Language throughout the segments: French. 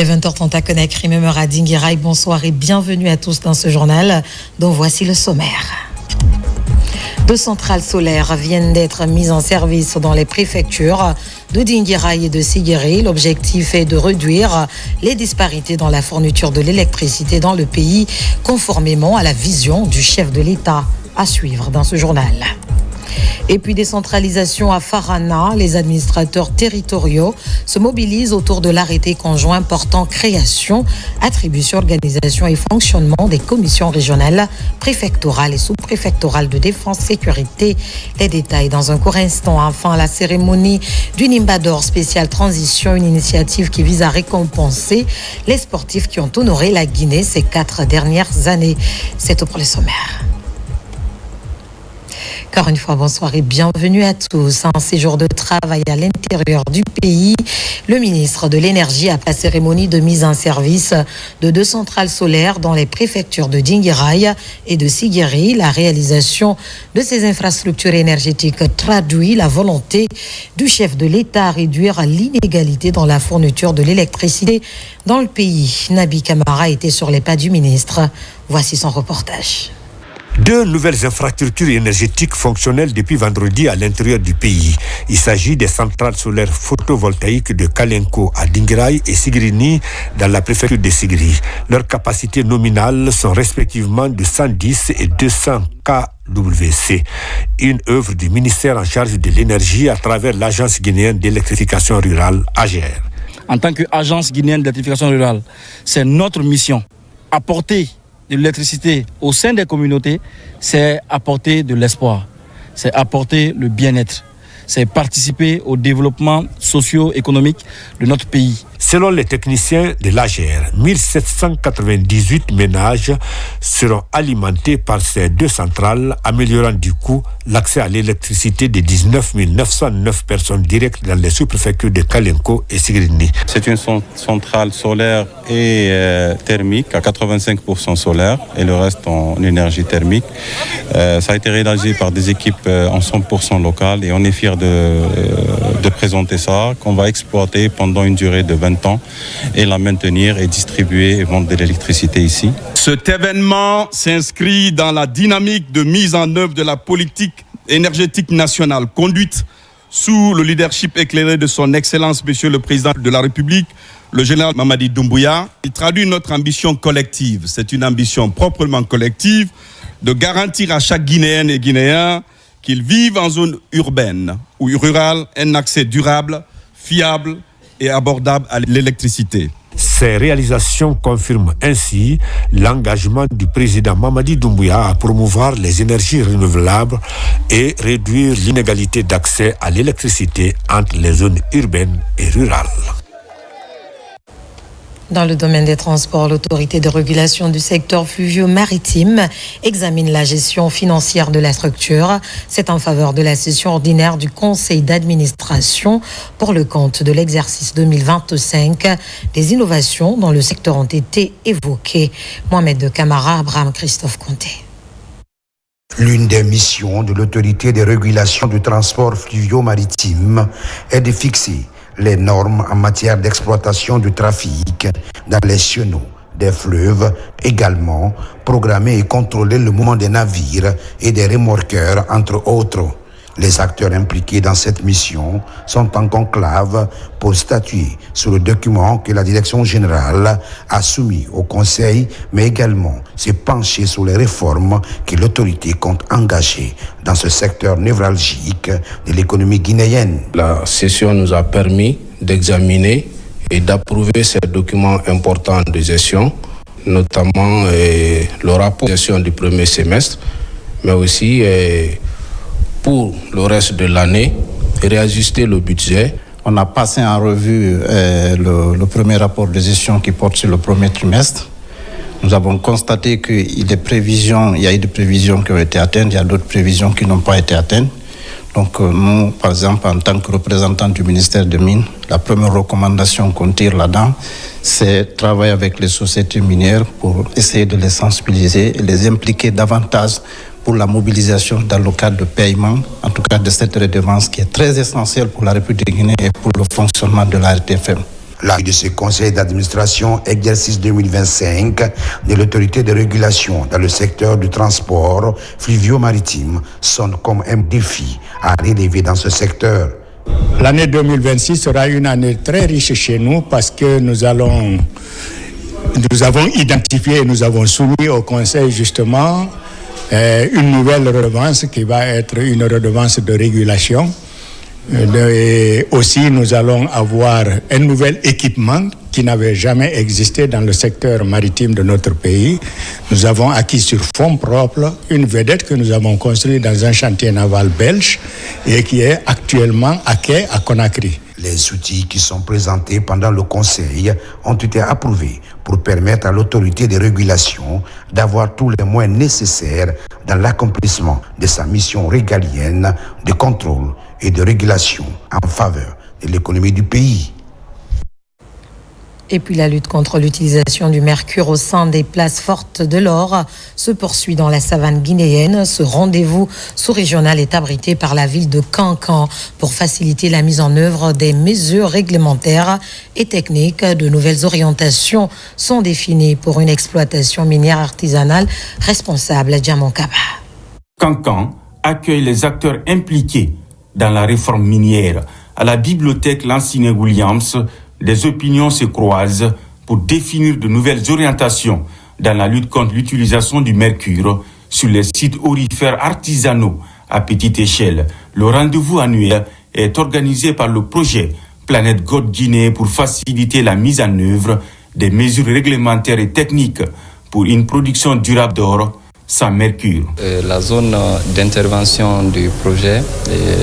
est 20h30 à Conakry, même heure à Dinguiraï. Bonsoir et bienvenue à tous dans ce journal dont voici le sommaire. 2 centrales solaires viennent d'être mises en service dans les préfectures de Dinguiraï et de Sigiri. L'objectif est de réduire les disparités dans la fourniture de l'électricité dans le pays, conformément à la vision du chef de l'État. À suivre dans ce journal. Et puis décentralisation à Farana, les administrateurs territoriaux se mobilisent autour de l'arrêté conjoint portant création, attribution, organisation et fonctionnement des commissions régionales, préfectorales et sous-préfectorales de défense sécurité. Les détails dans un court instant. Enfin, la cérémonie du Nimbador spécial transition, une initiative qui vise à récompenser les sportifs qui ont honoré la Guinée ces 4 dernières années. C'est tout pour le sommaire. Encore une fois, bonsoir et bienvenue à tous. En séjour de travail à l'intérieur du pays, le ministre de l'Énergie a passé cérémonie de mise en service de 2 centrales solaires dans les préfectures de Dinguiraï et de Sigiri. La réalisation de ces infrastructures énergétiques traduit la volonté du chef de l'État à réduire l'inégalité dans la fourniture de l'électricité dans le pays. Nabi Camara était sur les pas du ministre. Voici son reportage. 2 nouvelles infrastructures énergétiques fonctionnelles depuis vendredi à l'intérieur du pays. Il s'agit des centrales solaires photovoltaïques de Kalenko à Dinguiraï et Sigrini dans la préfecture de Sigiri. Leurs capacités nominales sont respectivement de 110 et 200 kWc. Une œuvre du ministère en charge de l'énergie à travers l'Agence guinéenne d'électrification rurale, AGR. En tant qu'agence guinéenne d'électrification rurale, c'est notre mission, apporter de l'électricité au sein des communautés, c'est apporter de l'espoir, c'est apporter le bien-être, c'est participer au développement socio-économique de notre pays. Selon les techniciens de l'AGR, 1798 ménages seront alimentés par ces 2 centrales, améliorant du coup l'accès à l'électricité de 19 909 personnes directes dans les sous-préfectures de Kalenko et Sigrini. C'est une centrale solaire et thermique, à 85% solaire et le reste en énergie thermique. Ça a été réalisé par des équipes en 100% locales et on est fiers de présenter ça, qu'on va exploiter pendant une durée de 20 ans et la maintenir et distribuer et vendre de l'électricité ici. Cet événement s'inscrit dans la dynamique de mise en œuvre de la politique énergétique nationale conduite sous le leadership éclairé de son Excellence, Monsieur le Président de la République, le général Mamadi Doumbouya. Il traduit notre ambition collective. C'est une ambition proprement collective de garantir à chaque Guinéenne et Guinéen qu'ils vivent en zone urbaine ou rurale un accès durable, fiable et abordable à l'électricité. Ces réalisations confirment ainsi l'engagement du président Mamadi Doumbouya à promouvoir les énergies renouvelables et réduire l'inégalité d'accès à l'électricité entre les zones urbaines et rurales. Dans le domaine des transports, l'autorité de régulation du secteur fluvio-maritime examine la gestion financière de la structure. C'est en faveur de la session ordinaire du conseil d'administration pour le compte de l'exercice 2025. Des innovations dans le secteur ont été évoquées. Mohamed de Camara, Abraham Christophe Conté. L'une des missions de l'autorité de régulation du transport fluvio-maritime est de fixer les normes en matière d'exploitation du trafic dans les chenaux des fleuves, également programmer et contrôler le mouvement des navires et des remorqueurs, entre autres. Les acteurs impliqués dans cette mission sont en conclave pour statuer sur le document que la direction générale a soumis au Conseil, mais également se pencher sur les réformes que l'autorité compte engager dans ce secteur névralgique de l'économie guinéenne. La session nous a permis d'examiner et d'approuver ces documents importants de gestion, notamment le rapport de gestion du premier semestre, mais aussi pour le reste de l'année, réajuster le budget. On a passé en revue le premier rapport de gestion qui porte sur le premier trimestre. Nous avons constaté qu'il y a eu des prévisions qui ont été atteintes, il y a d'autres prévisions qui n'ont pas été atteintes. Donc nous, par exemple, en tant que représentants du ministère des Mines, la première recommandation qu'on tire là-dedans, c'est travailler avec les sociétés minières pour essayer de les sensibiliser et les impliquer davantage pour la mobilisation dans le cadre de paiement, en tout cas de cette redevance qui est très essentielle pour la République de Guinée et pour le fonctionnement de la RTFM. La de ce conseil d'administration exercice 2025 de l'autorité de régulation dans le secteur du transport fluvio-maritime sonne comme un défi à relever dans ce secteur. L'année 2026 sera une année très riche chez nous parce que nous avons identifié et nous avons soumis au conseil justement une nouvelle redevance qui va être une redevance de régulation. Et aussi, nous allons avoir un nouvel équipement qui n'avait jamais existé dans le secteur maritime de notre pays. Nous avons acquis sur fonds propres une vedette que nous avons construite dans un chantier naval belge et qui est actuellement à quai à Conakry. Les outils qui sont présentés pendant le conseil ont été approuvés pour permettre à l'autorité de régulation d'avoir tous les moyens nécessaires dans l'accomplissement de sa mission régalienne de contrôle et de régulation en faveur de l'économie du pays. Et puis la lutte contre l'utilisation du mercure au sein des places fortes de l'or se poursuit dans la savane guinéenne. Ce rendez-vous sous-régional est abrité par la ville de Kankan pour faciliter la mise en œuvre des mesures réglementaires et techniques. De nouvelles orientations sont définies pour une exploitation minière artisanale responsable. Djamankaba. Kankan accueille les acteurs impliqués dans la réforme minière. À la bibliothèque Lansine Williams, des opinions se croisent pour définir de nouvelles orientations dans la lutte contre l'utilisation du mercure sur les sites aurifères artisanaux à petite échelle. Le rendez-vous annuel est organisé par le projet Planète God Guinée pour faciliter la mise en œuvre des mesures réglementaires et techniques pour une production durable d'or sans mercure. La zone d'intervention du projet,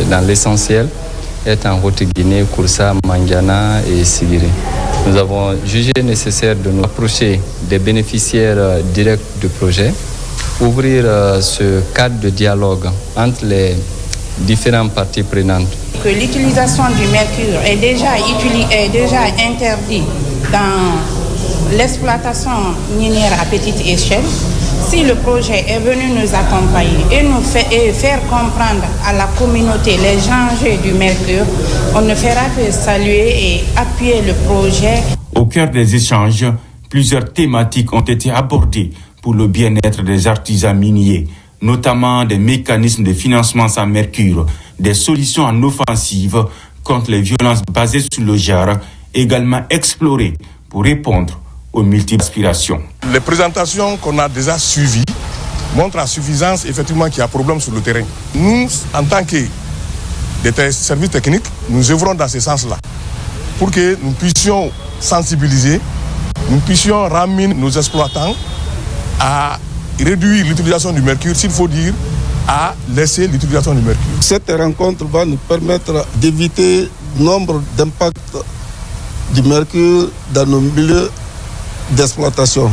dans l'essentiel, est en Haute-Guinée, Koursa, Mangiana et Sigiri. Nous avons jugé nécessaire de nous approcher des bénéficiaires directs du projet, ouvrir ce cadre de dialogue entre les différentes parties prenantes. Que l'utilisation du mercure est déjà interdite dans l'exploitation minière à petite échelle. Si le projet est venu nous accompagner et faire comprendre à la communauté les dangers du mercure, on ne fera que saluer et appuyer le projet. Au cœur des échanges, plusieurs thématiques ont été abordées pour le bien-être des artisans miniers, notamment des mécanismes de financement sans mercure, des solutions en offensive contre les violences basées sur le genre, également explorées pour répondre aux multiples aspirations. Les présentations qu'on a déjà suivies montrent à suffisance effectivement qu'il y a problème sur le terrain. Nous, en tant que des services techniques, nous œuvrons dans ce sens-là pour que nous puissions sensibiliser, nous puissions ramener nos exploitants à réduire l'utilisation du mercure, s'il faut dire, à laisser l'utilisation du mercure. Cette rencontre va nous permettre d'éviter nombre d'impacts du mercure dans nos milieux d'exploitation.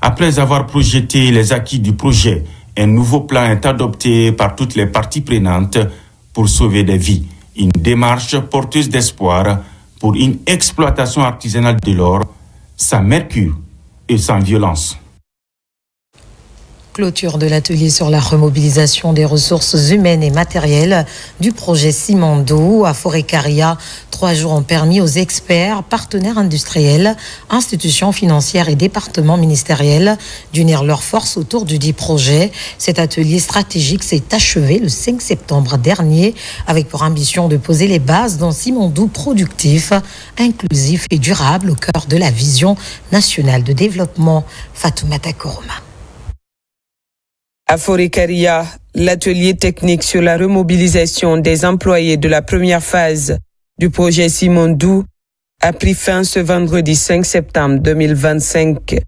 Après avoir projeté les acquis du projet, un nouveau plan est adopté par toutes les parties prenantes pour sauver des vies. Une démarche porteuse d'espoir pour une exploitation artisanale de l'or sans mercure et sans violence. Clôture de l'atelier sur la remobilisation des ressources humaines et matérielles du projet Simandou à Forêt-Caria. 3 jours ont permis aux experts, partenaires industriels, institutions financières et départements ministériels d'unir leurs forces autour du dit projet. Cet atelier stratégique s'est achevé le 5 septembre dernier avec pour ambition de poser les bases d'un Simandou productif, inclusif et durable au cœur de la vision nationale de développement. Fatoumata Koroma. À Forêt-Caria, l'atelier technique sur la remobilisation des employés de la première phase du projet Simandou a pris fin ce vendredi 5 septembre 2025.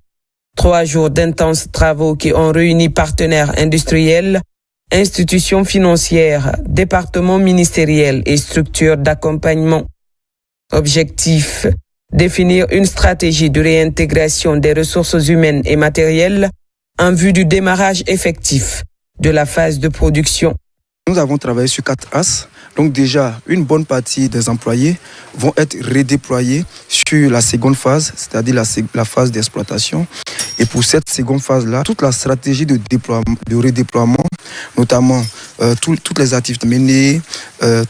3 jours d'intenses travaux qui ont réuni partenaires industriels, institutions financières, départements ministériels et structures d'accompagnement. Objectif, définir une stratégie de réintégration des ressources humaines et matérielles en vue du démarrage effectif de la phase de production. Nous avons travaillé sur 4 axes. Donc déjà, une bonne partie des employés vont être redéployés sur la seconde phase, c'est-à-dire la phase d'exploitation. Et pour cette seconde phase-là, toute la stratégie de redéploiement, notamment toutes les activités menées,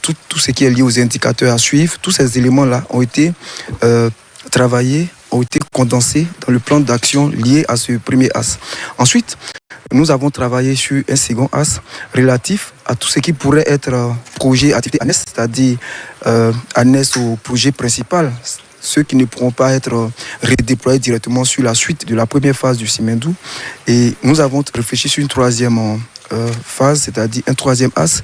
tout ce qui est lié aux indicateurs à suivre, tous ces éléments-là ont été travaillés ont été condensés dans le plan d'action lié à ce premier axe. Ensuite, nous avons travaillé sur un second axe relatif à tout ce qui pourrait être projet, activité annexe, c'est-à-dire annexe au projet principal, ceux qui ne pourront pas être redéployés directement sur la suite de la première phase du Simandou. Et nous avons réfléchi sur une troisième phase, c'est-à-dire un troisième axe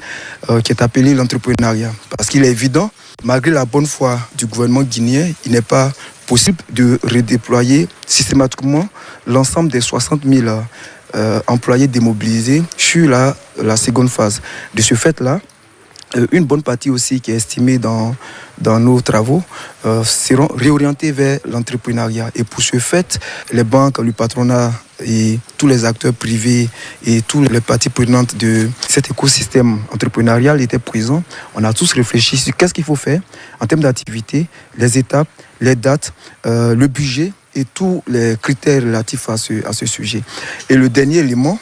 qui est appelé l'entrepreneuriat. Parce qu'il est évident, malgré la bonne foi du gouvernement guinéen, il n'est pas possible de redéployer systématiquement l'ensemble des 60 000 employés démobilisés sur la seconde phase. De ce fait-là, une bonne partie aussi qui est estimée dans nos travaux seront réorientés vers l'entrepreneuriat. Et pour ce fait, les banques, le patronat et tous les acteurs privés et toutes les parties prenantes de cet écosystème entrepreneurial étaient présents. On a tous réfléchi sur qu'est-ce qu'il faut faire en termes d'activité, les étapes, les dates, le budget et tous les critères relatifs à ce sujet. Et le dernier élément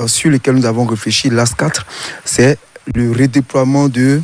sur lequel nous avons réfléchi, l'AS 4, c'est le redéploiement du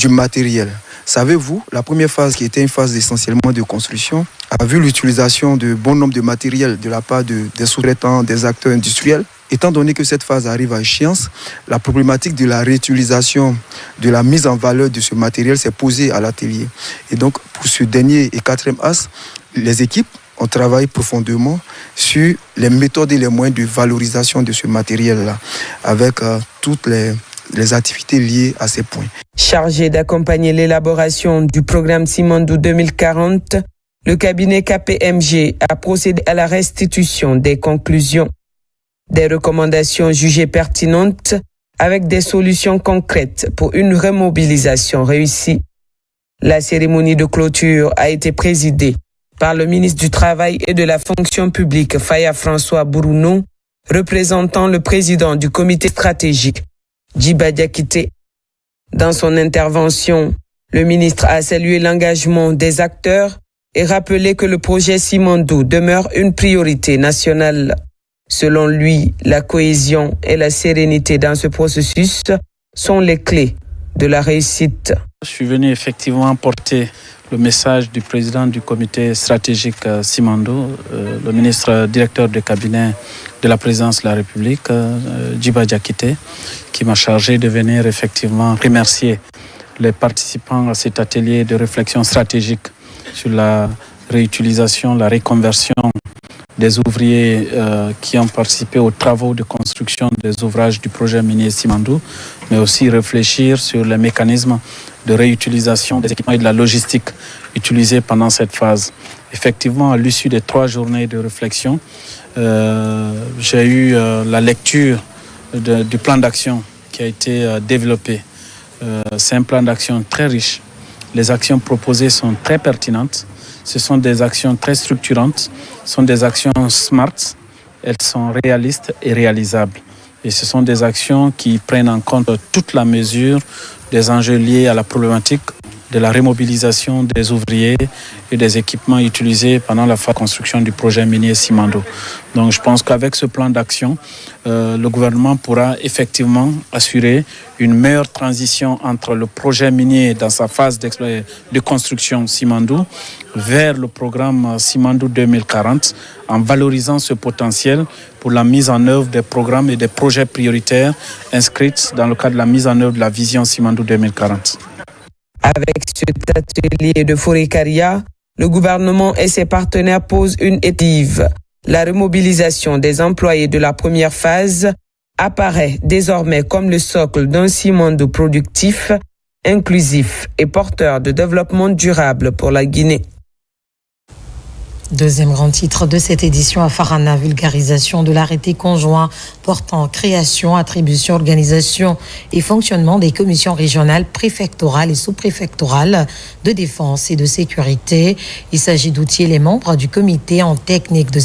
matériel. Savez-vous, la première phase, qui était une phase essentiellement de construction, a vu l'utilisation de bon nombre de matériel de la part des sous-traitants, des acteurs industriels. Étant donné que cette phase arrive à échéance, la problématique de la réutilisation, de la mise en valeur de ce matériel s'est posée à l'atelier. Et donc, pour ce dernier et quatrième axe, les équipes ont travaillé profondément sur les méthodes et les moyens de valorisation de ce matériel-là, avec toutes les activités liées à ces points. Chargé d'accompagner l'élaboration du programme Simandou 2040, le cabinet KPMG a procédé à la restitution des conclusions, des recommandations jugées pertinentes avec des solutions concrètes pour une remobilisation réussie. La cérémonie de clôture a été présidée par le ministre du Travail et de la Fonction publique, Faya François Bourounou, représentant le président du comité stratégique, Djiba Diakité. Dans son intervention, le ministre a salué l'engagement des acteurs et rappelé que le projet Simandou demeure une priorité nationale. Selon lui, la cohésion et la sérénité dans ce processus sont les clés de la réussite. Je suis venu effectivement porter le message du président du comité stratégique Simandou, le ministre directeur de cabinet de la présidence de la République, Djiba Diakité, qui m'a chargé de venir effectivement remercier les participants à cet atelier de réflexion stratégique sur la réutilisation, la reconversion des ouvriers qui ont participé aux travaux de construction des ouvrages du projet minier Simandou, mais aussi réfléchir sur les mécanismes de réutilisation des équipements et de la logistique utilisés pendant cette phase. Effectivement, à l'issue des 3 journées de réflexion, j'ai eu la lecture du plan d'action qui a été développé. C'est un plan d'action très riche. Les actions proposées sont très pertinentes. Ce sont des actions très structurantes. Ce sont des actions smart. Elles sont réalistes et réalisables. Et ce sont des actions qui prennent en compte toute la mesure des enjeux liés à la problématique de la remobilisation des ouvriers et des équipements utilisés pendant la phase de construction du projet minier Simandou. Donc je pense qu'avec ce plan d'action, le gouvernement pourra effectivement assurer une meilleure transition entre le projet minier dans sa phase de construction Simandou vers le programme Simandou 2040 en valorisant ce potentiel pour la mise en œuvre des programmes et des projets prioritaires inscrits dans le cadre de la mise en œuvre de la vision Simandou 2040. Avec cet atelier de Forêt-Caria, le gouvernement et ses partenaires posent une étive. La remobilisation des employés de la première phase apparaît désormais comme le socle d'un Simandou productif, inclusif et porteur de développement durable pour la Guinée. Deuxième grand titre de cette édition à Farana, vulgarisation de l'arrêté conjoint portant création, attribution, organisation et fonctionnement des commissions régionales, préfectorales et sous-préfectorales de défense et de sécurité. Il s'agit d'outiller les membres du comité en technique de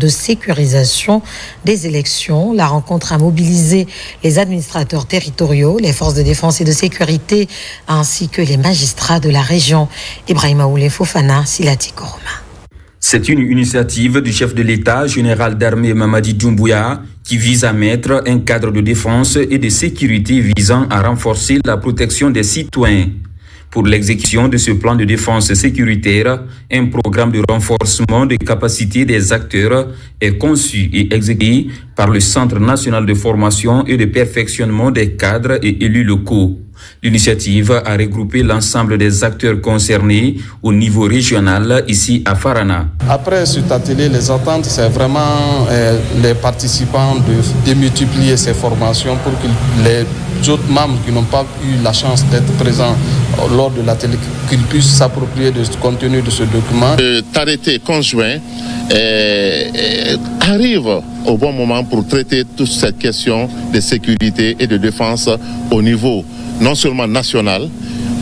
sécurisation des élections. La rencontre a mobilisé les administrateurs territoriaux, les forces de défense et de sécurité, ainsi que les magistrats de la région. Ibrahima Oulé Fofana, Silati Koroma. C'est une initiative du chef de l'État, général d'armée Mamadi Doumbouya, qui vise à mettre un cadre de défense et de sécurité visant à renforcer la protection des citoyens. Pour l'exécution de ce plan de défense sécuritaire, un programme de renforcement des capacités des acteurs est conçu et exécuté par le Centre national de formation et de perfectionnement des cadres et élus locaux. L'initiative a regroupé l'ensemble des acteurs concernés au niveau régional ici à Farana. Après cet atelier, les attentes, c'est vraiment les participants de démultiplier ces formations pour que les autres membres qui n'ont pas eu la chance d'être présents lors de l'atelier, qu'ils puissent s'approprier du contenu de ce document. Cet arrêté conjoint arrive au bon moment pour traiter toute cette question de sécurité et de défense au niveau non seulement national,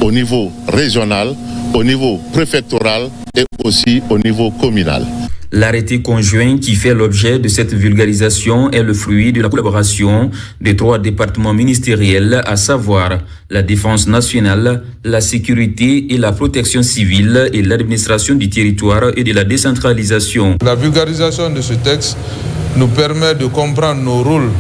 au niveau régional, au niveau préfectoral et aussi au niveau communal. L'arrêté conjoint qui fait l'objet de cette vulgarisation est le fruit de la collaboration des 3 départements ministériels, à savoir la défense nationale, la sécurité et la protection civile et l'administration du territoire et de la décentralisation. La vulgarisation de ce texte nous permet de comprendre nos rôles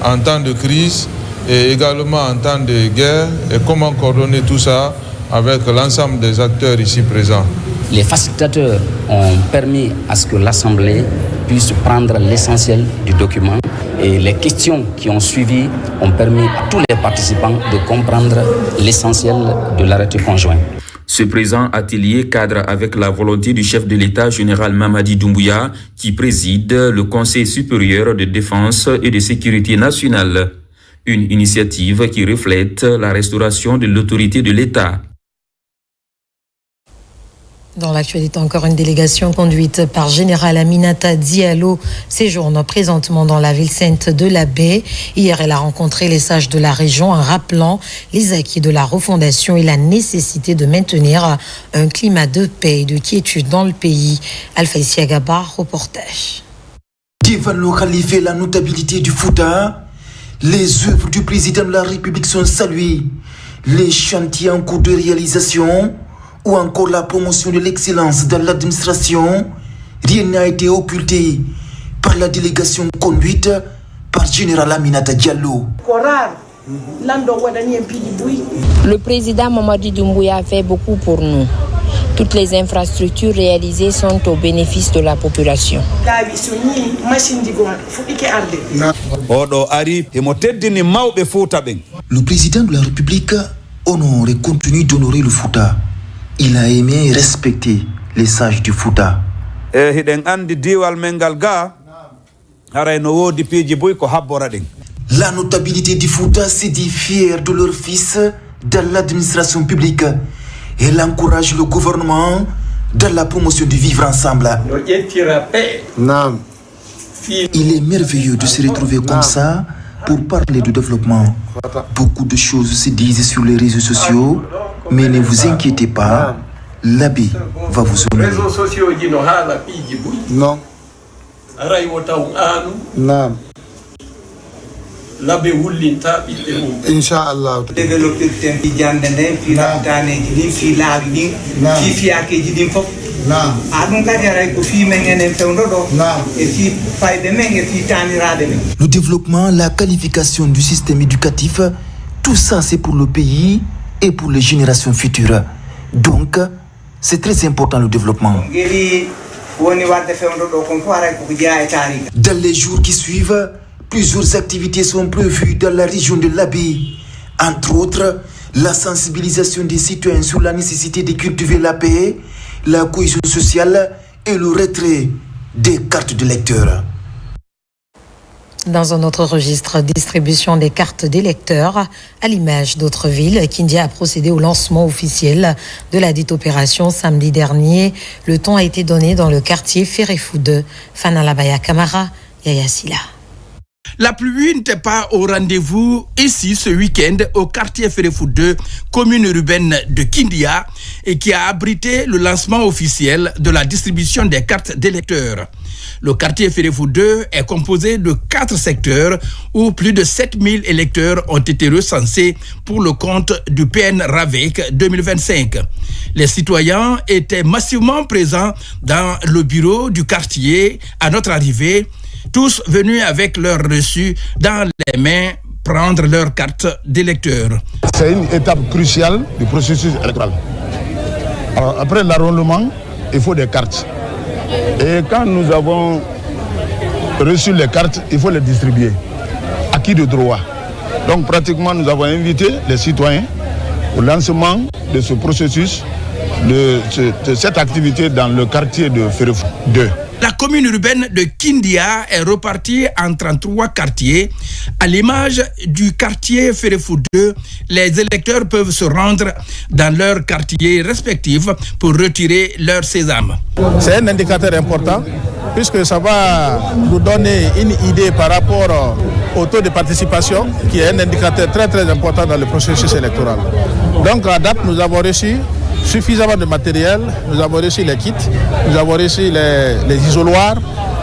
en temps de crise et également en temps de guerre et comment coordonner tout ça avec l'ensemble des acteurs ici présents. Les facilitateurs ont permis à ce que l'Assemblée puisse prendre l'essentiel du document et les questions qui ont suivi ont permis à tous les participants de comprendre l'essentiel de l'arrêté conjoint. Ce présent atelier cadre avec la volonté du chef de l'État général Mamadi Doumbouya qui préside le Conseil supérieur de défense et de sécurité nationale. Une initiative qui reflète la restauration de l'autorité de l'État. Dans l'actualité, encore une délégation conduite par Général Aminata Diallo séjourne présentement dans la ville sainte de la Baie. Hier, elle a rencontré les sages de la région en rappelant les acquis de la refondation et la nécessité de maintenir un climat de paix et de quiétude dans le pays. Alpha Isiagaba, reportage. Devant le calife et la notabilité du Fouta, les œuvres du président de la République sont saluées. Les chantiers en cours de réalisation ou encore la promotion de l'excellence dans l'administration, rien n'a été occulté par la délégation conduite par Général Aminata Diallo. Le président Mamadi Doumbouya a fait beaucoup pour nous. Toutes les infrastructures réalisées sont au bénéfice de la population. Le président de la République honore et continue d'honorer le Fouta. Il a aimé et respecté les sages du Fouta. La notabilité du Fouta s'est dit fière de leur fils dans l'administration publique. Elle encourage le gouvernement dans la promotion du vivre ensemble. Il est merveilleux de se retrouver comme ça pour parler de développement. Beaucoup de choses se disent sur les réseaux sociaux, mais ne vous inquiétez pas, l'abbé va vous honorer. Non. Non. L'abbé wullinta ɓiɓɓe mum inchallah développeur ten fijande nden fi rabtaneji ɗin fi laaɓi ɗin fi fiyakeji ɗin fof ɗum kadi aray ko fi men enen fewdo ɗo e fi fayɓe men e fi taniraɓe men. Le développement, la qualification du système éducatif, tout ça c'est pour le pays et pour les générations futures. Donc c'est très important le développement. Dans les jours qui suivent, plusieurs activités sont prévues dans la région de l'Abbé. Entre autres, la sensibilisation des citoyens sur la nécessité de cultiver la paix, la cohésion sociale et le retrait des cartes de lecteurs. Dans un autre registre, distribution des cartes d'électeurs, à l'image d'autres villes, Kindia a procédé au lancement officiel de la dite opération samedi dernier. Le ton a été donné dans le quartier Ferefou 2. Fanalabaya Kamara, Yaya Silla. La pluie n'était pas au rendez-vous ici ce week-end au quartier Ferefou 2, commune urbaine de Kindia, et qui a abrité le lancement officiel de la distribution des cartes d'électeurs. Le quartier Ferefou 2 est composé de 4 secteurs où plus de 7000 électeurs ont été recensés pour le compte du PN RAVEC 2025. Les citoyens étaient massivement présents dans le bureau du quartier à notre arrivée, tous venus avec leurs reçus dans les mains, prendre leur carte d'électeur. C'est une étape cruciale du processus électoral. Alors, après l'enrôlement, il faut des cartes. Et quand nous avons reçu les cartes, il faut les distribuer. À qui de droit? Donc pratiquement, nous avons invité les citoyens au lancement de ce processus, de cette activité dans le quartier de Ferefou 2. La commune urbaine de Kindia est repartie en 33 quartiers. À l'image du quartier Ferefou 2, les électeurs peuvent se rendre dans leurs quartiers respectifs pour retirer leur sésame. C'est un indicateur important puisque ça va nous donner une idée par rapport au taux de participation qui est un indicateur très très important dans le processus électoral. Donc à date, nous avons reçu suffisamment de matériel, nous avons reçu les kits, nous avons reçu les isoloirs,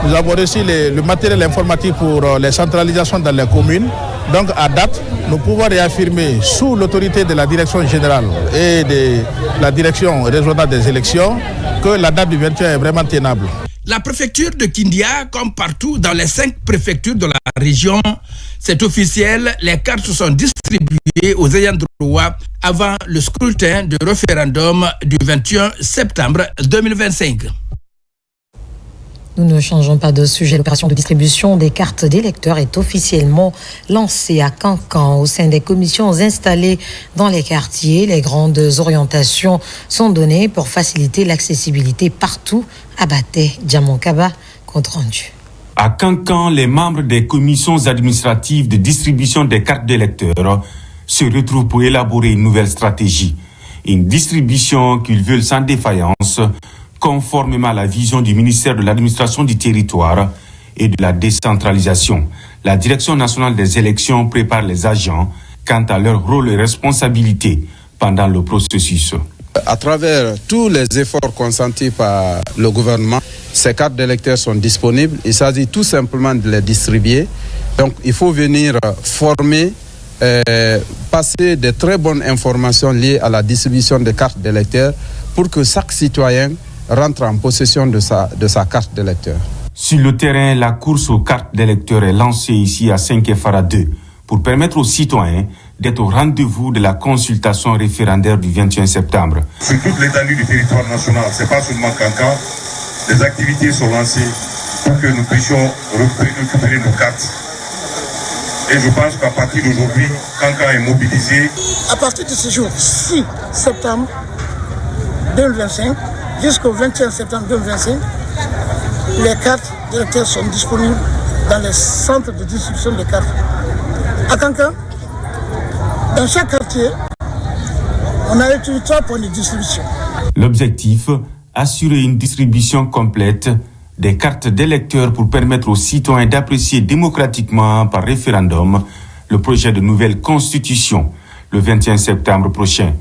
nous avons reçu le matériel informatique pour les centralisations dans les communes. Donc à date, nous pouvons réaffirmer sous l'autorité de la direction générale et de la direction régionale des élections que la date du 21 est vraiment tenable. La préfecture de Kindia, comme partout dans les 5 préfectures de la région, c'est officiel, les cartes sont distribuées aux ayants droit avant le scrutin de référendum du 21 septembre 2025. Nous ne changeons pas de sujet. L'opération de distribution des cartes d'électeurs est officiellement lancée à Cancan. Au sein des commissions installées dans les quartiers, les grandes orientations sont données pour faciliter l'accessibilité partout. Abaté Djamonkaba, compte rendu. À Cancan, les membres des commissions administratives de distribution des cartes d'électeurs se retrouvent pour élaborer une nouvelle stratégie. Une distribution qu'ils veulent sans défaillance, conformément à la vision du ministère de l'administration du territoire et de la décentralisation. La Direction nationale des élections prépare les agents quant à leur rôle et responsabilité pendant le processus. À travers tous les efforts consentis par le gouvernement, ces cartes d'électeurs sont disponibles. Il s'agit tout simplement de les distribuer. Donc il faut venir former, passer de très bonnes informations liées à la distribution des cartes d'électeurs pour que chaque citoyen rentre en possession de sa carte d'électeur. Sur le terrain, la course aux cartes d'électeurs est lancée ici à 5Fara 2 pour permettre aux citoyens d'être au rendez-vous de la consultation référendaire du 21 septembre. Sur toute l'étendue du territoire national, ce n'est pas seulement Cancan, les activités sont lancées pour que nous puissions récupérer nos cartes. Et je pense qu'à partir d'aujourd'hui, Cancan est mobilisé. À partir de ce jour, 6 septembre 2025, jusqu'au 21 septembre 2025, les cartes d'électeurs sont disponibles dans les centres de distribution des cartes. À Cancan, dans chaque quartier, on a utilisé 3 points de distribution. L'objectif, assurer une distribution complète des cartes d'électeurs pour permettre aux citoyens d'apprécier démocratiquement par référendum le projet de nouvelle constitution le 21 septembre prochain.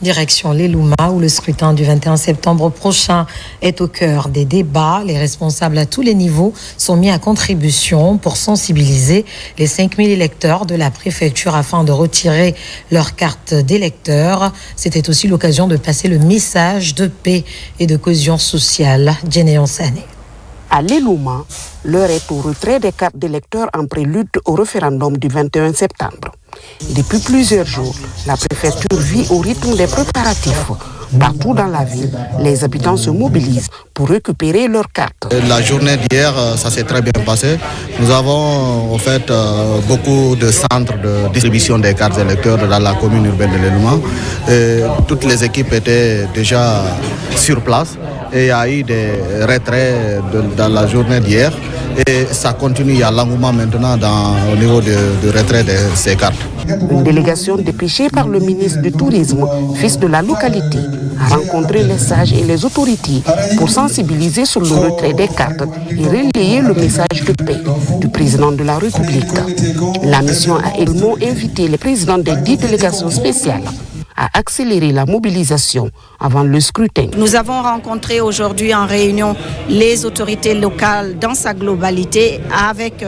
Direction l'Elouma, où le scrutin du 21 septembre prochain est au cœur des débats. Les responsables à tous les niveaux sont mis à contribution pour sensibiliser les 5000 électeurs de la préfecture afin de retirer leur carte d'électeur. C'était aussi l'occasion de passer le message de paix et de cohésion sociale. Djenéon Sané. À l'Elouma, l'heure est au retrait des cartes d'électeurs en prélude au référendum du 21 septembre. Depuis plusieurs jours, la préfecture vit au rythme des préparatifs. Partout dans la ville, les habitants se mobilisent pour récupérer leurs cartes. La journée d'hier, ça s'est très bien passé. Nous avons en fait beaucoup de centres de distribution des cartes électeurs dans la commune urbaine de l'Elouma. Toutes les équipes étaient déjà sur place et il y a eu des retraits dans la journée d'hier. Et ça continue, il y a l'engouement maintenant au niveau du retrait de ces cartes. Une délégation dépêchée par le ministre du Tourisme, fils de la localité, a rencontré les sages et les autorités pour sensibiliser sur le retrait des cartes et relayer le message de paix du président de la République. La mission a également invité les présidents des 10 délégations spéciales à accélérer la mobilisation avant le scrutin. Nous avons rencontré aujourd'hui en réunion les autorités locales dans sa globalité avec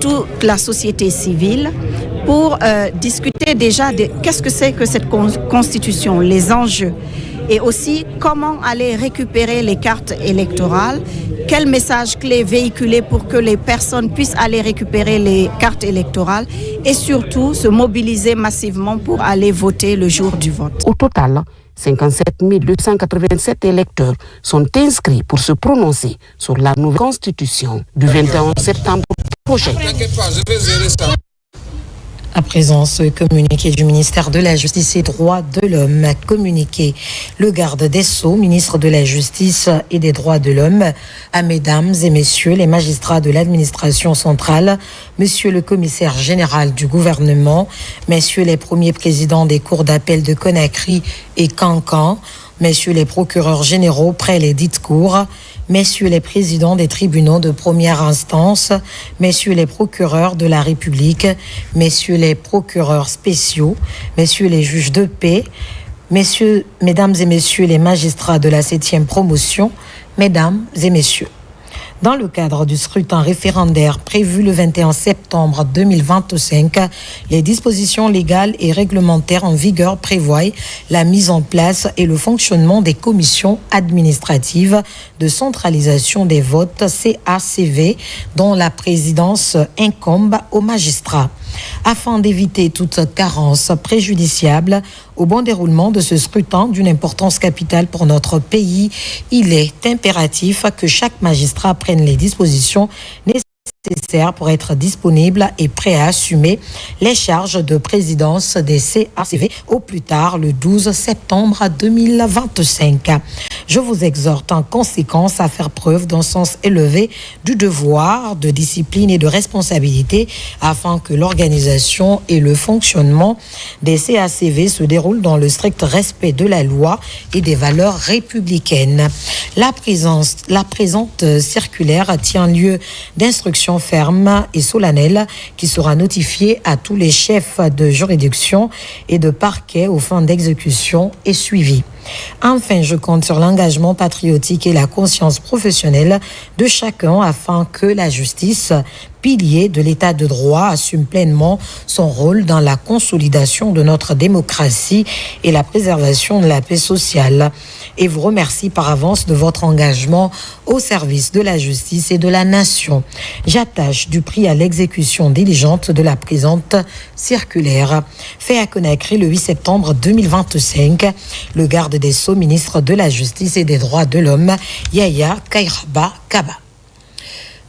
toute la société civile pour discuter déjà de qu'est-ce que c'est que cette constitution, les enjeux. et aussi comment aller récupérer les cartes électorales, quel message clé véhiculer pour que les personnes puissent aller récupérer les cartes électorales et surtout se mobiliser massivement pour aller voter le jour du vote. Au total, 57 287 électeurs sont inscrits pour se prononcer sur la nouvelle constitution du 21 septembre prochain. À présent, ce communiqué du ministère de la Justice et Droits de l'Homme a communiqué le garde des Sceaux, ministre de la Justice et des Droits de l'Homme, à mesdames et messieurs les magistrats de l'administration centrale, monsieur le commissaire général du gouvernement, messieurs les premiers présidents des cours d'appel de Conakry et Cancan, messieurs les procureurs généraux près les dites cours, messieurs les présidents des tribunaux de première instance, messieurs les procureurs de la République, messieurs les procureurs spéciaux, messieurs les juges de paix, mesdames et messieurs les magistrats de la 7e promotion, mesdames et messieurs. Dans le cadre du scrutin référendaire prévu le 21 septembre 2025, les dispositions légales et réglementaires en vigueur prévoient la mise en place et le fonctionnement des commissions administratives de centralisation des votes CACV dont la présidence incombe aux magistrats. Afin d'éviter toute carence préjudiciable au bon déroulement de ce scrutin d'une importance capitale pour notre pays, il est impératif que chaque magistrat prenne les dispositions nécessaires pour être disponible et prêt à assumer les charges de présidence des CACV au plus tard le 12 septembre 2025. Je vous exhorte en conséquence à faire preuve d'un sens élevé du devoir, de discipline et de responsabilité afin que l'organisation et le fonctionnement des CACV se déroulent dans le strict respect de la loi et des valeurs républicaines. La présente circulaire tient lieu d'instruction ferme et solennelle qui sera notifiée à tous les chefs de juridiction et de parquet aux fins d'exécution et suivi. Enfin, je compte sur l'engagement patriotique et la conscience professionnelle de chacun afin que la justice, pilier de l'état de droit, assume pleinement son rôle dans la consolidation de notre démocratie et la préservation de la paix sociale. Et vous remercie par avance de votre engagement au service de la justice et de la nation. J'attache du prix à l'exécution diligente de la présente circulaire. Fait à Conakry le 8 septembre 2025, le garde des Sceaux, ministre de la Justice et des Droits de l'Homme, Yaya Kairaba Kaba.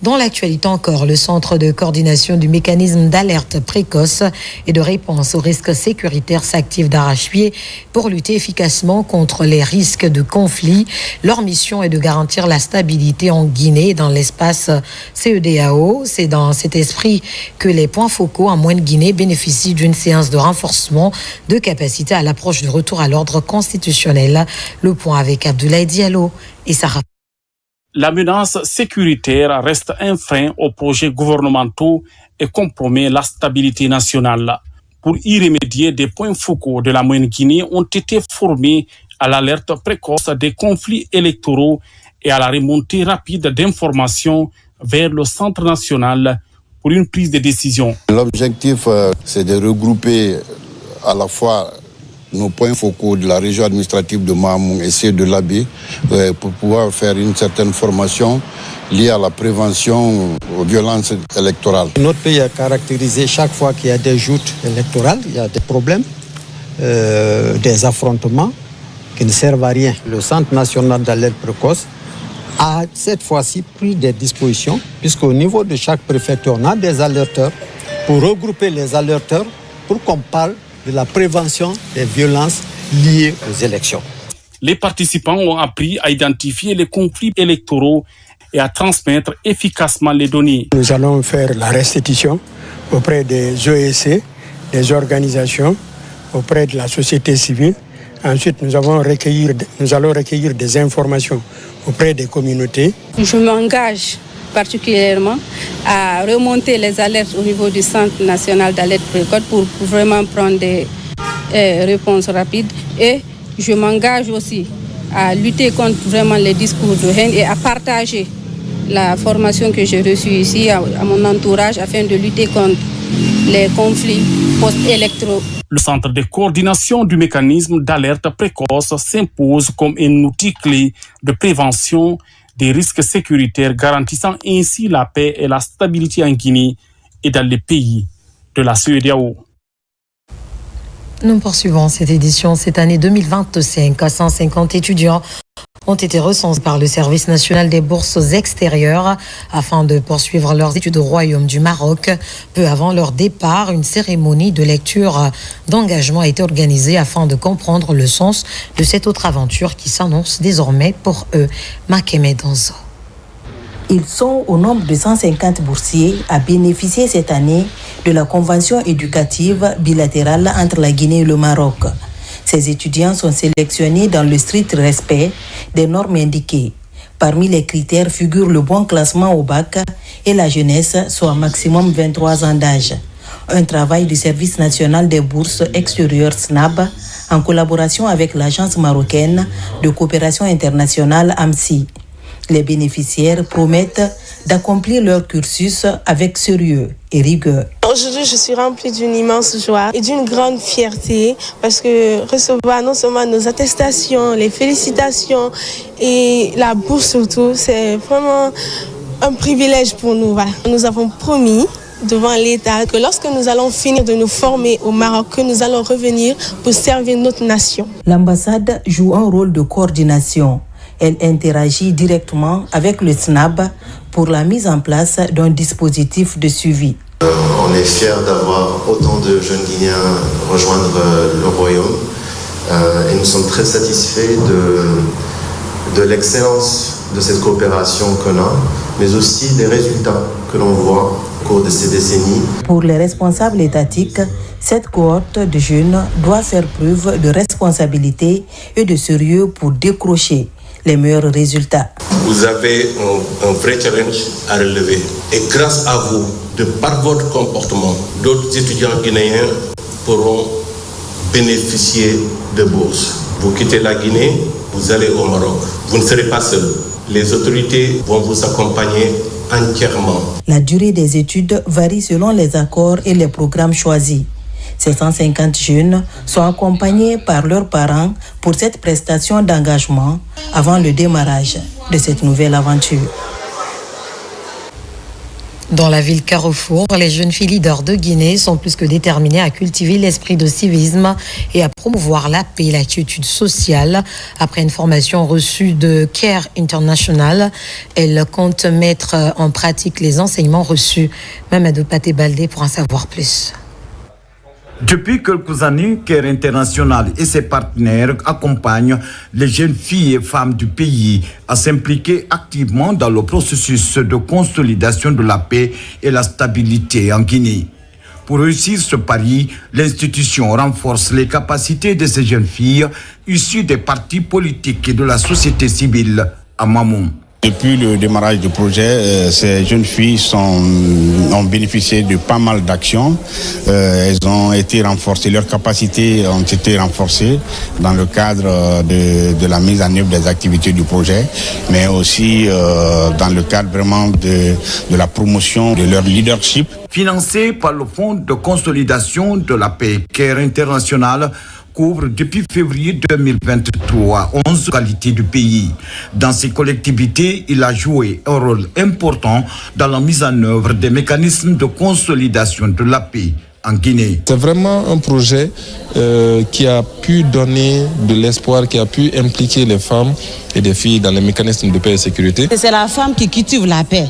Dans l'actualité encore, le Centre de coordination du mécanisme d'alerte précoce et de réponse aux risques sécuritaires s'active d'arrache-pied pour lutter efficacement contre les risques de conflit. Leur mission est de garantir la stabilité en Guinée dans l'espace CEDEAO. C'est dans cet esprit que les points focaux en Moyenne Guinée bénéficient d'une séance de renforcement de capacité à l'approche du retour à l'ordre constitutionnel. Le point avec Abdoulaye Diallo et Sarah. La menace sécuritaire reste un frein aux projets gouvernementaux et compromet la stabilité nationale. Pour y remédier, des points focaux de la Moyenne-Guinée ont été formés à l'alerte précoce des conflits électoraux et à la remontée rapide d'informations vers le Centre national pour une prise de décision. L'objectif, c'est de regrouper à la fois nos points focaux de la région administrative de Mahamoun et ceux de l'Abbé pour pouvoir faire une certaine formation liée à la prévention aux violences électorales. Notre pays est caractérisé chaque fois qu'il y a des joutes électorales, il y a des problèmes, des affrontements qui ne servent à rien. Le Centre national d'alerte précoce a cette fois-ci pris des dispositions puisqu'au niveau de chaque préfecture, on a des alerteurs pour regrouper les alerteurs pour qu'on parle de la prévention des violences liées aux élections. Les participants ont appris à identifier les conflits électoraux et à transmettre efficacement les données. Nous allons faire la restitution auprès des OEC, des organisations, auprès de la société civile. Ensuite, nous allons recueillir des informations auprès des communautés. Je m'engage particulièrement à remonter les alertes au niveau du Centre national d'alerte précoce pour vraiment prendre des réponses rapides. Et je m'engage aussi à lutter contre vraiment les discours de haine et à partager la formation que j'ai reçue ici à mon entourage afin de lutter contre les conflits post-électoraux. Le centre de coordination du mécanisme d'alerte précoce s'impose comme un outil clé de prévention des risques sécuritaires, garantissant ainsi la paix et la stabilité en Guinée et dans les pays de la CEDEAO. Nous poursuivons cette édition. Cette année 2025, 150 étudiants ont été recensés par le Service national des bourses extérieures afin de poursuivre leurs études au Royaume du Maroc. Peu avant leur départ, une cérémonie de lecture d'engagement a été organisée afin de comprendre le sens de cette autre aventure qui s'annonce désormais pour eux. Makeme Donzo. Ils sont au nombre de 150 boursiers à bénéficier cette année de la convention éducative bilatérale entre la Guinée et le Maroc. Ces étudiants sont sélectionnés dans le strict respect des normes indiquées. Parmi les critères figurent le bon classement au bac et la jeunesse, soit maximum 23 ans d'âge. Un travail du Service national des bourses extérieures SNAB en collaboration avec l'Agence marocaine de coopération internationale AMSI. Les bénéficiaires promettent d'accomplir leur cursus avec sérieux et rigueur. Aujourd'hui, je suis remplie d'une immense joie et d'une grande fierté parce que recevoir non seulement nos attestations, les félicitations et la bourse surtout, c'est vraiment un privilège pour nous. Voilà. Nous avons promis devant l'État que lorsque nous allons finir de nous former au Maroc, que nous allons revenir pour servir notre nation. L'ambassade joue un rôle de coordination. Elle interagit directement avec le SNAB pour la mise en place d'un dispositif de suivi. On est fiers d'avoir autant de jeunes Guinéens rejoindre le Royaume et nous sommes très satisfaits de l'excellence de cette coopération qu'on a, mais aussi des résultats que l'on voit au cours de ces décennies. Pour les responsables étatiques, cette cohorte de jeunes doit faire preuve de responsabilité et de sérieux pour décrocher les meilleurs résultats. Vous avez un vrai challenge à relever. Et grâce à vous, de par votre comportement, d'autres étudiants guinéens pourront bénéficier de bourses. Vous quittez la Guinée, vous allez au Maroc. Vous ne serez pas seul. Les autorités vont vous accompagner entièrement. La durée des études varie selon les accords et les programmes choisis. Ces 150 jeunes sont accompagnés par leurs parents pour cette prestation d'engagement avant le démarrage de cette nouvelle aventure. Dans la ville Carrefour, les jeunes filles leaders de Guinée sont plus que déterminées à cultiver l'esprit de civisme et à promouvoir la paix et la quiétude sociale. Après une formation reçue de CARE International, elles comptent mettre en pratique les enseignements reçus. Mamadou Paté Baldé pour en savoir plus. Depuis quelques années, CARE International et ses partenaires accompagnent les jeunes filles et femmes du pays à s'impliquer activement dans le processus de consolidation de la paix et la stabilité en Guinée. Pour réussir ce pari, l'institution renforce les capacités de ces jeunes filles issues des partis politiques et de la société civile à Mamou. Depuis le démarrage du projet, ces jeunes filles ont bénéficié de pas mal d'actions. Elles ont été renforcées, leurs capacités ont été renforcées dans le cadre de la mise en œuvre des activités du projet, mais aussi dans le cadre vraiment de la promotion de leur leadership. Financé par le Fonds de consolidation de la paix, CARE International couvre depuis février 2023 11 localités du pays. Dans ces collectivités, il a joué un rôle important dans la mise en œuvre des mécanismes de consolidation de la paix en Guinée. C'est vraiment un projet qui a pu donner de l'espoir, qui a pu impliquer les femmes et les filles dans les mécanismes de paix et sécurité. C'est la femme qui cultive la paix.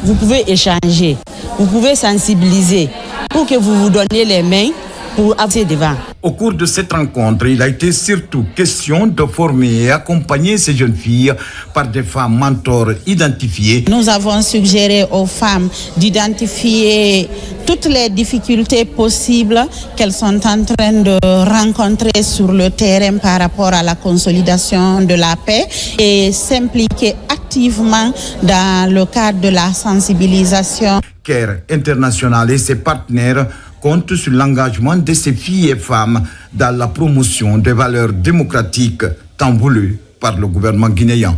Vous pouvez échanger, vous pouvez sensibiliser pour que vous vous donniez les mains pour avancer devant. Au cours de cette rencontre, il a été surtout question de former et accompagner ces jeunes filles par des femmes mentors identifiées. Nous avons suggéré aux femmes d'identifier toutes les difficultés possibles qu'elles sont en train de rencontrer sur le terrain par rapport à la consolidation de la paix et s'impliquer activement dans le cadre de la sensibilisation. CARE International et ses partenaires compte sur l'engagement de ces filles et femmes dans la promotion des valeurs démocratiques tant voulues par le gouvernement guinéen.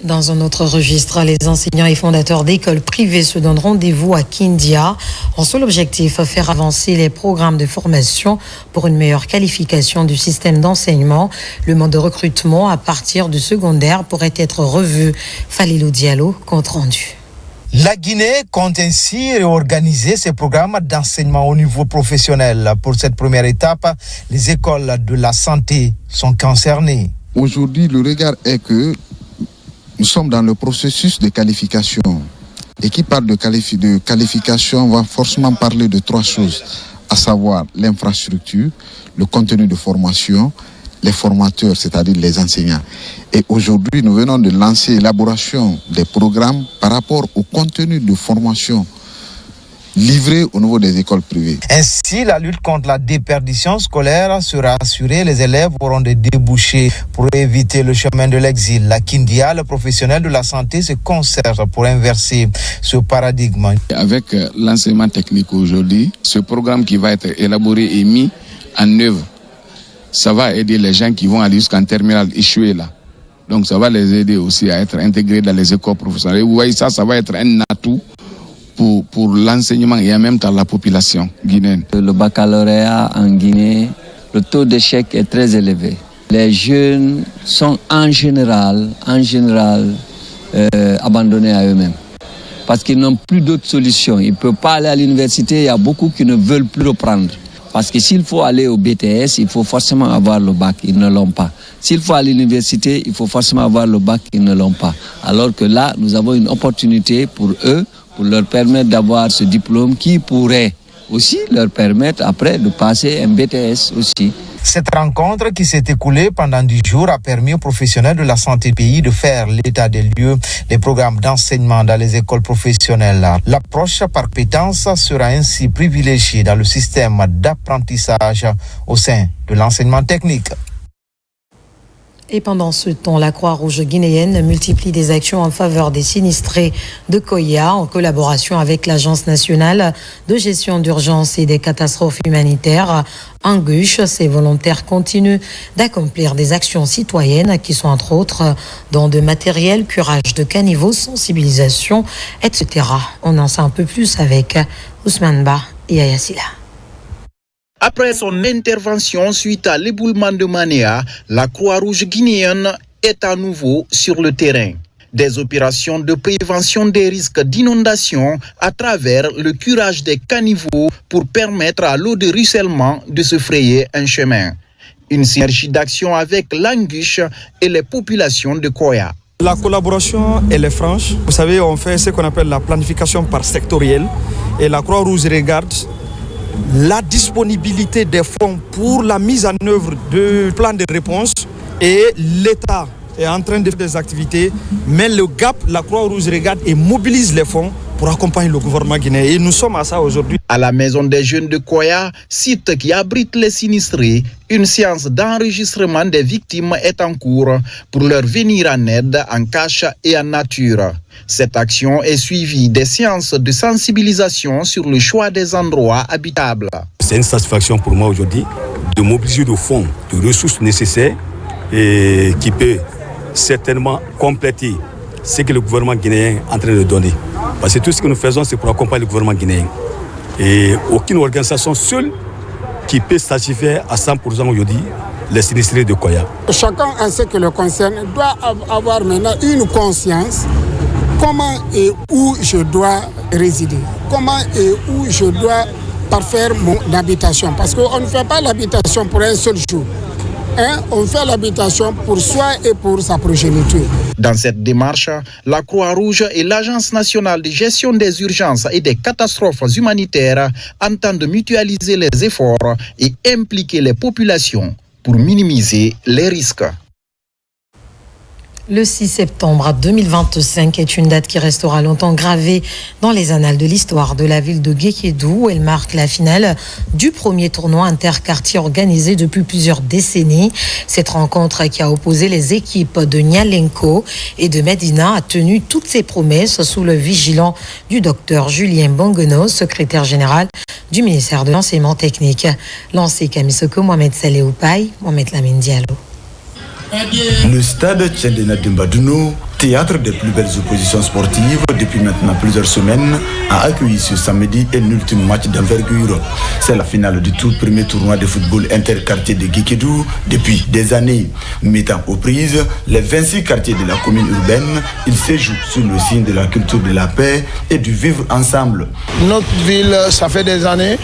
Dans un autre registre, les enseignants et fondateurs d'écoles privées se donnent rendez-vous à Kindia. En seul objectif, faire avancer les programmes de formation pour une meilleure qualification du système d'enseignement. Le mode de recrutement à partir du secondaire pourrait être revu. Falilou Diallo, compte rendu. La Guinée compte ainsi réorganiser ses programmes d'enseignement au niveau professionnel. Pour cette première étape, les écoles de la santé sont concernées. Aujourd'hui, le regard est que nous sommes dans le processus de qualification. Et qui parle de qualification va forcément parler de trois choses, à savoir l'infrastructure, le contenu de formation, les formateurs, c'est-à-dire les enseignants. Et aujourd'hui, nous venons de lancer l'élaboration des programmes par rapport au contenu de formation livré au niveau des écoles privées. Ainsi, la lutte contre la déperdition scolaire sera assurée. Les élèves auront des débouchés pour éviter le chemin de l'exil. La Kindia, le professionnel de la santé, se concerte pour inverser ce paradigme. Avec l'enseignement technique aujourd'hui, ce programme qui va être élaboré et mis en œuvre, ça va aider les gens qui vont aller jusqu'en terminale échouer là. Donc ça va les aider aussi à être intégrés dans les écoles professionnelles. Et vous voyez ça va être un atout pour l'enseignement et en même temps la population guinéenne. Le baccalauréat en Guinée, le taux d'échec est très élevé. Les jeunes sont en général abandonnés à eux-mêmes parce qu'ils n'ont plus d'autres solutions. Ils ne peuvent pas aller à l'université, il y a beaucoup qui ne veulent plus reprendre. Parce que s'il faut aller au BTS, il faut forcément avoir le bac, ils ne l'ont pas. S'il faut aller à l'université, il faut forcément avoir le bac, ils ne l'ont pas. Alors que là, nous avons une opportunité pour eux, pour leur permettre d'avoir ce diplôme qui pourrait aussi leur permettre après de passer un BTS aussi. Cette rencontre qui s'est écoulée pendant 10 jours a permis aux professionnels de la santé du pays de faire l'état des lieux des programmes d'enseignement dans les écoles professionnelles. L'approche par compétence sera ainsi privilégiée dans le système d'apprentissage au sein de l'enseignement technique. Et pendant ce temps, la Croix-Rouge guinéenne multiplie des actions en faveur des sinistrés de Koya en collaboration avec l'Agence nationale de gestion d'urgence et des catastrophes humanitaires. Anguche, ces volontaires continuent d'accomplir des actions citoyennes qui sont entre autres dans de matériel, curage de caniveaux, sensibilisation, etc. On en sait un peu plus avec Ousmane Ba et Ayasila. Après son intervention suite à l'éboulement de Manéa, la Croix-Rouge guinéenne est à nouveau sur le terrain. Des opérations de prévention des risques d'inondation à travers le curage des caniveaux pour permettre à l'eau de ruissellement de se frayer un chemin. Une synergie d'action avec l'Anguche et les populations de Koya. La collaboration, elle est franche. Vous savez, on fait ce qu'on appelle la planification par sectoriel et la Croix-Rouge regarde la disponibilité des fonds pour la mise en œuvre du plan de réponse et l'État est en train de faire des activités, mais le gap, la Croix-Rouge regarde et mobilise les fonds pour accompagner le gouvernement guinéen. Et nous sommes à ça aujourd'hui. À la Maison des Jeunes de Koya, site qui abrite les sinistrés, une séance d'enregistrement des victimes est en cours pour leur venir en aide en cash et en nature. Cette action est suivie des séances de sensibilisation sur le choix des endroits habitables. C'est une satisfaction pour moi aujourd'hui de mobiliser de fonds, de ressources nécessaires et qui peut certainement compléter ce que le gouvernement guinéen est en train de donner. Parce que tout ce que nous faisons, c'est pour accompagner le gouvernement guinéen. Et aucune organisation seule qui peut satisfaire à 100% aujourd'hui les sinistrés de Koya. Chacun en ce qui le concerne doit avoir maintenant une conscience. Comment et où je dois résider? Comment et où je dois parfaire mon habitation? Parce qu'on ne fait pas l'habitation pour un seul jour. On fait l'habitation pour soi et pour sa progéniture. Dans cette démarche, la Croix-Rouge et l'Agence nationale de gestion des urgences et des catastrophes humanitaires entendent mutualiser les efforts et impliquer les populations pour minimiser les risques. Le 6 septembre 2025 est une date qui restera longtemps gravée dans les annales de l'histoire de la ville de Guékédou. Elle marque la finale du premier tournoi interquartier organisé depuis plusieurs décennies. Cette rencontre qui a opposé les équipes de Nialenko et de Medina a tenu toutes ses promesses sous le vigilant du docteur Julien Bongono, secrétaire général du ministère de l'Enseignement technique. Lancé Kamisoko, Mohamed Saleh Oupaï, Mohamed Lamine Diallo. Le stade Tchendena Dimbaduno théâtre des plus belles oppositions sportives depuis maintenant plusieurs semaines, a accueilli ce samedi un ultime match d'envergure. C'est la finale du tout premier tournoi de football interquartier de Guékédou depuis des années. Mettant aux prises les 26 quartiers de la commune urbaine, il se joue sous le signe de la culture de la paix et du vivre ensemble. Notre ville, ça fait des années,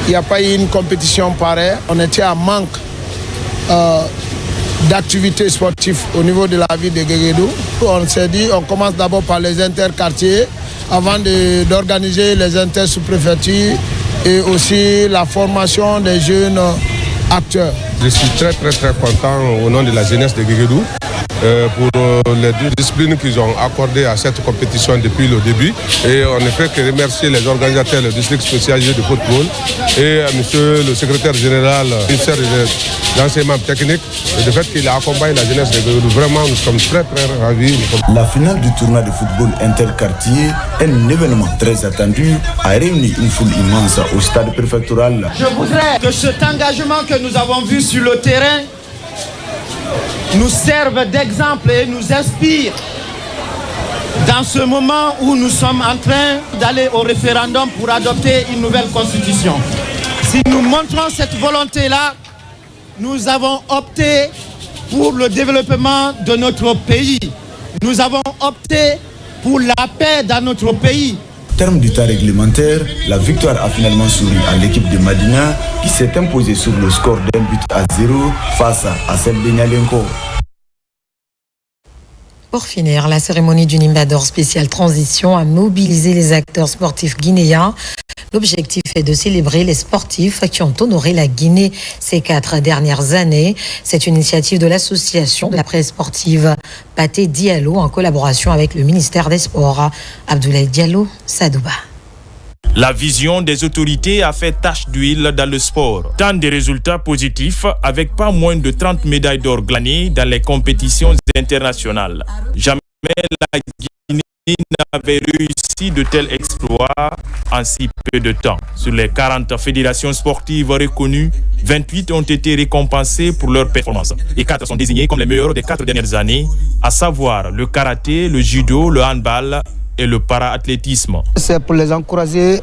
il n'y a pas eu une compétition pareille. On était à manque d'activités sportives au niveau de la ville de Guékédou. On s'est dit, on commence d'abord par les interquartiers avant d'organiser les inter-sous-préfectures et aussi la formation des jeunes acteurs. Je suis très content au nom de la jeunesse de Guékédou pour les deux disciplines qu'ils ont accordées à cette compétition depuis le début. Et on ne fait que remercier les organisateurs, le district spécialisé de football et monsieur le secrétaire général du ministère de l'enseignement technique, et le fait qu'il accompagne la jeunesse de Guékédou. Vraiment, nous sommes très ravis. La finale du tournoi de football interquartier, un événement très attendu, a réuni une foule immense au stade préfectoral. Je voudrais que cet engagement que nous avons vu sur le terrain nous serve d'exemple et nous inspire dans ce moment où nous sommes en train d'aller au référendum pour adopter une nouvelle constitution. Si nous montrons cette volonté-là, nous avons opté pour le développement de notre pays. Nous avons opté pour la paix dans notre pays. Au terme du temps réglementaire, la victoire a finalement souri à l'équipe de Madina qui s'est imposée sur le score d'1-0 face à celle de Nyalenko. Pour finir, la cérémonie du Nimba d'Or spéciale transition a mobilisé les acteurs sportifs guinéens. L'objectif est de célébrer les sportifs qui ont honoré la Guinée ces 4 dernières années. C'est une initiative de l'association de la presse sportive Pathé Diallo en collaboration avec le ministère des Sports. Abdoulaye Diallo, Sadouba. La vision des autorités a fait tache d'huile dans le sport. Tant de résultats positifs avec pas moins de 30 médailles d'or glanées dans les compétitions internationales. Jamais la Guinée n'avait réussi de tels exploits en si peu de temps. Sur les 40 fédérations sportives reconnues, 28 ont été récompensées pour leur performance. Et 4 sont désignés comme les meilleurs des 4 dernières années, à savoir le karaté, le judo, le handball et le para-athlétisme. C'est pour les encourager,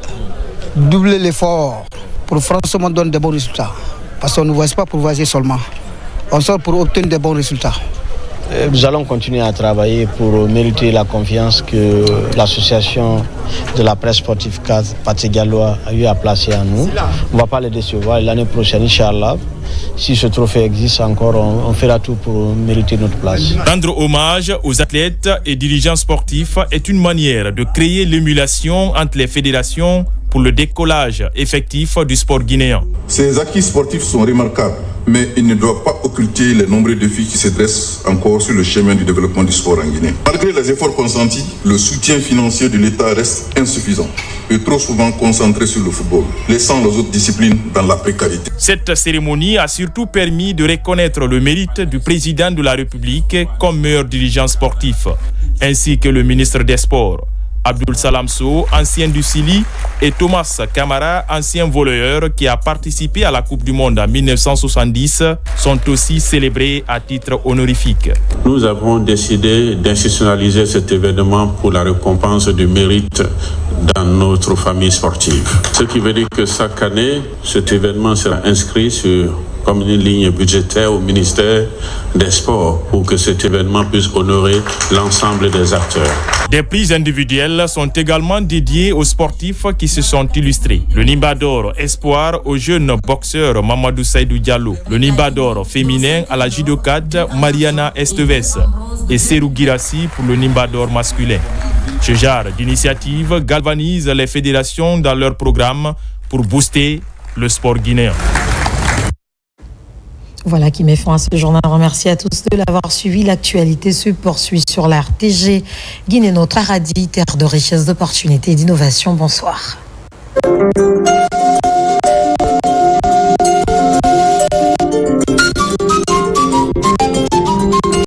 doubler l'effort pour franchement donner de bons résultats. Parce qu'on ne voyage pas pour voyager seulement. On sort pour obtenir de bons résultats. Nous allons continuer à travailler pour mériter la confiance que l'association de la presse sportive Pathé Diallo a eu à placer en nous. On ne va pas les décevoir. L'année prochaine, Inch'Allah, si ce trophée existe encore, on fera tout pour mériter notre place. Rendre hommage aux athlètes et dirigeants sportifs est une manière de créer l'émulation entre les fédérations pour le décollage effectif du sport guinéen. Ces acquis sportifs sont remarquables, mais ils ne doivent pas occulter les nombreux défis qui se dressent encore sur le chemin du développement du sport en Guinée. Malgré les efforts consentis, le soutien financier de l'État reste insuffisant et trop souvent concentré sur le football, laissant les autres disciplines dans la précarité. Cette cérémonie a surtout permis de reconnaître le mérite du président de la République comme meilleur dirigeant sportif, ainsi que le ministre des Sports. Abdul Salam Sow, ancien du Sili, et Thomas Camara, ancien volleyeur qui a participé à la Coupe du Monde en 1970, sont aussi célébrés à titre honorifique. Nous avons décidé d'institutionnaliser cet événement pour la récompense du mérite dans notre famille sportive. Ce qui veut dire que chaque année, cet événement sera inscrit comme une ligne budgétaire au ministère des Sports pour que cet événement puisse honorer l'ensemble des acteurs. Des prix individuels sont également dédiés aux sportifs qui se sont illustrés. Le Nimba d'Or Espoir au jeune boxeur Mamadou Saïdou Diallo. Le Nimba d'Or féminin à la judokate Mariana Esteves. Et Serou Girassi pour le Nimba d'Or masculin. Ce genre d'initiative galvanise les fédérations dans leur programme pour booster le sport guinéen. Voilà qui met fin à ce journal. Merci à tous de l'avoir suivi. L'actualité se poursuit sur la RTG. Guinée, notre paradis, terre de richesse, d'opportunités et d'innovation. Bonsoir.